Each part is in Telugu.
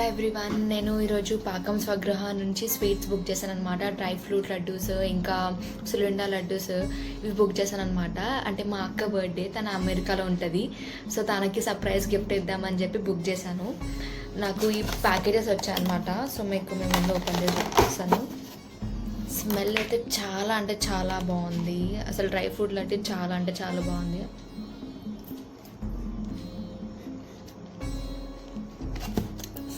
హలో ఎవ్రీవన్, నేను ఈరోజు పాకం స్వగృహ నుంచి స్వీట్స్ బుక్ చేశాను అనమాట. డ్రై ఫ్రూట్ లడ్డూస్, ఇంకా సులుండా లడ్డూస్ ఇవి బుక్ చేశాను అనమాట. అంటే మా అక్క బర్త్డే, తన అమెరికాలో ఉంటుంది. సో తనకి సర్ప్రైజ్ గిఫ్ట్ ఇద్దామని చెప్పి బుక్ చేశాను. నాకు ఈ ప్యాకేజెస్ వచ్చాయన్నమాట. సో మేము ముందు ఓపెన్ చేసి చూపిస్తాను. స్మెల్ అయితే చాలా అంటే చాలా బాగుంది. అసలు డ్రై ఫ్రూట్ లడ్డు చాలా అంటే చాలా బాగుంది.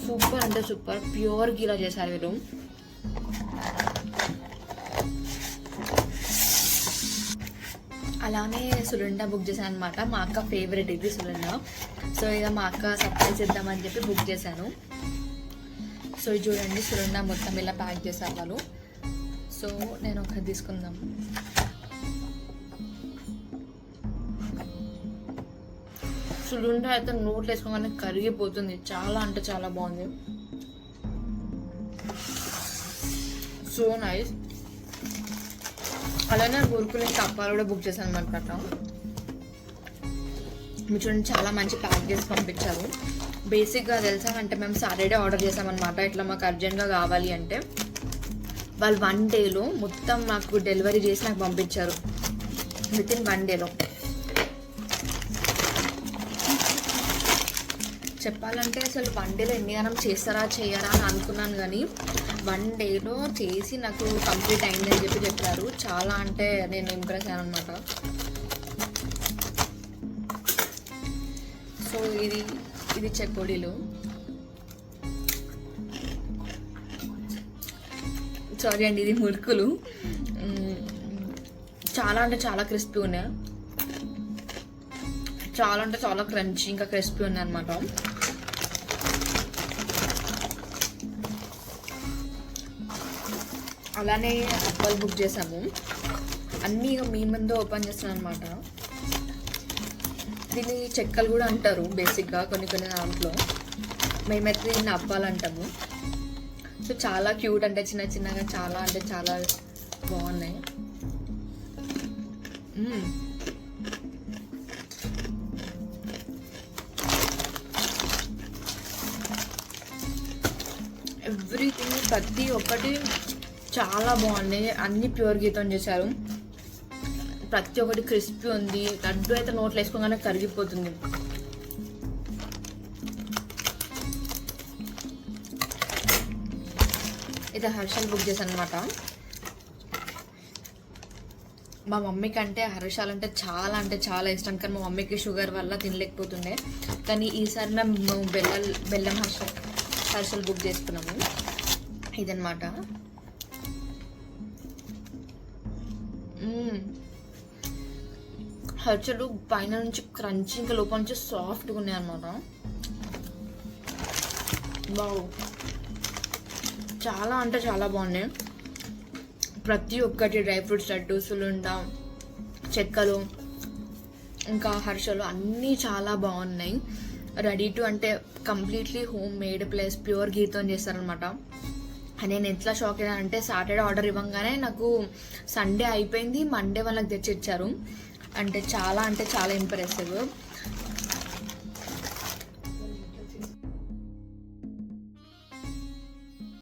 సూపర్ అంటే సూపర్, ప్యూర్ గీలా చేశారు వీళ్ళు. అలానే సులుండా బుక్ చేశాను అనమాట. మా అక్క ఫేవరెట్ ఇది సులుండా. సో ఇక మా అక్క సర్ప్రైజ్ ఇద్దామని చెప్పి బుక్ చేశాను. సో ఇది చూడండి, సులుండా మొత్తం ఇలా ప్యాక్ చేశారు వాళ్ళు. సో నేను ఒకటి తీసుకుందాం. సులుండా అయితే నోట్లో వేసుకోగానే కరిగిపోతుంది. చాలా అంటే చాలా బాగుంది. So nice. అలానే గురుకులు కప్పాలు కూడా బుక్ చేశాను అనమాట. మీరు చూడండి, చాలా మంచి ప్యాక్ చేసి పంపించారు. బేసిక్గా తెలుసా అంటే మేము సాటర్డే ఆర్డర్ చేసామన్నమాట. ఇట్లా మాకు అర్జెంట్గా కావాలి అంటే వాళ్ళు 1 డేలో మొత్తం నాకు డెలివరీ చేసి నాకు పంపించారు. వితిన్ 1 డేలో. చెప్పాలంటే అసలు 1 డేలో ఎన్ని గణం చేస్తారా చేయరా అని అనుకున్నాను, కానీ 1 డేలో చేసి నాకు కంప్లీట్ అయిందని చెప్పి చెప్పారు. చాలా అంటే నేను ఇంప్రెస్ అయ్యాను అనమాట. సో ఇది చెకోడీలు. సారీ అండి, ఇది మురుకులు. చాలా అంటే చాలా క్రిస్పీ ఉన్నాయి. చాలా అంటే చాలా క్రంచీ ఇంకా క్రిస్పీ ఉన్నాయి అనమాట. అలానే అప్పాలు బుక్ చేసాము. అన్నీ ఇక మీ ముందు ఓపెన్ చేస్తాను అనమాట. దీన్ని చెక్కలు కూడా అంటారు బేసిక్గా కొన్ని దాంట్లో. మేమైతే దీన్ని అప్పాలు అంటాము. సో చాలా క్యూట్, అంటే చిన్న చిన్నగా చాలా అంటే చాలా బాగున్నాయి. ఎవ్రీథింగ్ ప్రతి ఒక్కటి చాలా బాగున్నాయి. అన్ని ప్యూర్ గీతం చేశారు. ప్రతి ఒక్కటి క్రిస్పీ ఉంది. లడ్డు అయితే నోట్లో వేసుకోగానే కరిగిపోతుంది. ఇది హర్షాలు బుక్ చేశాను అనమాట. మా మమ్మీకి అంటే హర్షాలు అంటే చాలా ఇష్టం, కానీ మా మమ్మీకి షుగర్ వల్ల తినలేకపోతుండే. కానీ ఈసారి మేము బెల్లం హర్షాలు బుక్ చేసుకున్నాము. ఇదన్నమాట. హర్షలు పైన నుంచి క్రంచీ, ఇంకా లోపల నుంచి సాఫ్ట్గా ఉన్నాయి అన్నమాట. వావ్, చాలా అంటే చాలా బాగున్నాయి. ప్రతి ఒక్కటి డ్రై ఫ్రూట్స్ లడ్డు, సులుండా, చెక్కలు, ఇంకా హర్షలు అన్నీ చాలా బాగున్నాయి. రెడీ టు అంటే completely home made plus pure గీతో చేస్తారనమాట. నేను ఎట్లా షాక్ అయ్యాను అంటే సాటర్డే ఆర్డర్ ఇవ్వగానే నాకు సండే అయిపోయింది, మండే వాళ్ళకి తెచ్చి ఇచ్చారు. అంటే చాలా ఇంప్రెసివ్.